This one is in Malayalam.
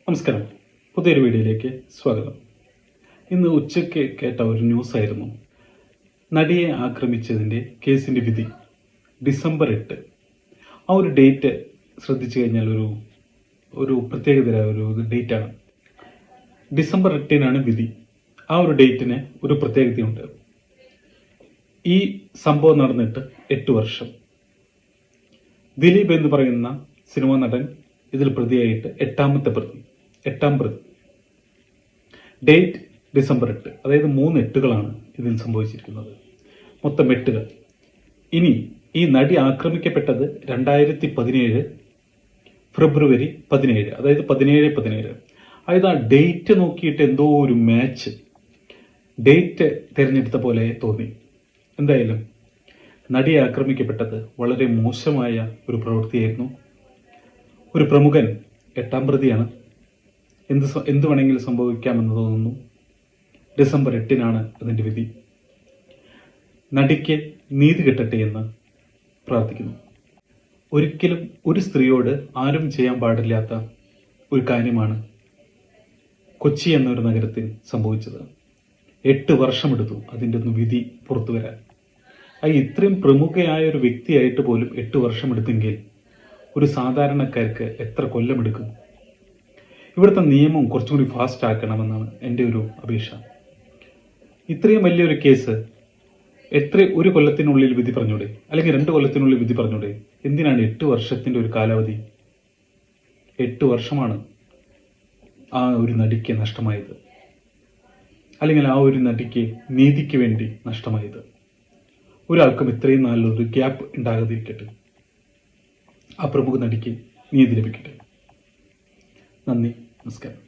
നമസ്കാരം. പുതിയൊരു വീഡിയോയിലേക്ക് സ്വാഗതം. ഇന്ന് ഉച്ചയ്ക്ക് കേട്ട ഒരു ന്യൂസായിരുന്നു നടിയെ ആക്രമിച്ചതിൻ്റെ കേസിൻ്റെ വിധി ഡിസംബർ 8. ആ ഒരു ഡേറ്റ് ശ്രദ്ധിച്ചു കഴിഞ്ഞാൽ ഒരു പ്രത്യേകതര ഒരു ഡേറ്റാണ്. ഡിസംബർ 8 വിധി. ആ ഒരു ഡേറ്റിന് ഒരു പ്രത്യേകതയുണ്ട്. ഈ സംഭവം നടന്നിട്ട് 8 വർഷം. ദിലീപ് എന്ന് പറയുന്ന സിനിമാ നടൻ ഇതിൽ പ്രതിയായിട്ട് എട്ടാം പ്രതി. Date December 8. അതായത് 3 എട്ടുകളാണ് ഇതിൽ സംഭവിച്ചിരിക്കുന്നത്. മൊത്തം 8കൾ. ഇനി ഈ നടി ആക്രമിക്കപ്പെട്ടത് 2017 ഫെബ്രുവരി 17. അതായത് 17. അതായത് ആ ഡേറ്റ് നോക്കിയിട്ട് എന്തോ ഒരു മാച്ച് ഡേറ്റ് തിരഞ്ഞെടുത്ത പോലെ തോന്നി. എന്തായാലും നടിയെ ആക്രമിക്കപ്പെട്ടത് വളരെ മോശമായ ഒരു പ്രവൃത്തിയായിരുന്നു. ഒരു പ്രമുഖൻ 8ാം പ്രതിയാണ്. എന്ത് വേണമെങ്കിലും സംഭവിക്കാമെന്ന് തോന്നുന്നു. ഡിസംബർ 8 അതിൻ്റെ വിധി. നടിക്ക് നീതി കിട്ടട്ടെ എന്ന് പ്രാർത്ഥിക്കുന്നു. ഒരിക്കലും ഒരു സ്ത്രീയോട് ആരും ചെയ്യാൻ പാടില്ലാത്ത ഒരു കാര്യമാണ് കൊച്ചി എന്നൊരു നഗരത്തിൽ സംഭവിച്ചത്. 8 വർഷമെടുത്തു അതിൻ്റെ ഒന്ന് വിധി പുറത്തു വരാൻ. ഇത്രയും പ്രമുഖയായ ഒരു വ്യക്തിയായിട്ട് പോലും 8 വർഷമെടുത്തെങ്കിൽ ഒരു സാധാരണക്കാർക്ക് എത്ര കൊല്ലമെടുക്കും? ഇവിടുത്തെ നിയമം കുറച്ചും കൂടി ഫാസ്റ്റ് ആക്കണമെന്നാണ് എൻ്റെ ഒരു അപേക്ഷ. ഇത്രയും വലിയൊരു കേസ് ഒരു കൊല്ലത്തിനുള്ളിൽ വിധി പറഞ്ഞൂടെ? അല്ലെങ്കിൽ 2 കൊല്ലത്തിനുള്ളിൽ വിധി പറഞ്ഞൂടെ? എന്തിനാണ് 8 വർഷത്തിൻ്റെ ഒരു കാലാവധി? 8 വർഷമാണ് ആ ഒരു നടിക്ക് നഷ്ടമായത്. അല്ലെങ്കിൽ ആ ഒരു നടിക്ക് നീതിക്ക് വേണ്ടി നഷ്ടമായത്. ഒരാൾക്കും ഇത്രയും നല്ലൊരു ഗ്യാപ്പ് ഉണ്ടാകാതിരിക്കട്ടെ. ആ പ്രമുഖ നടിക്ക് നീതി ലഭിക്കട്ടെ. നന്ദി, നമസ്കാരം.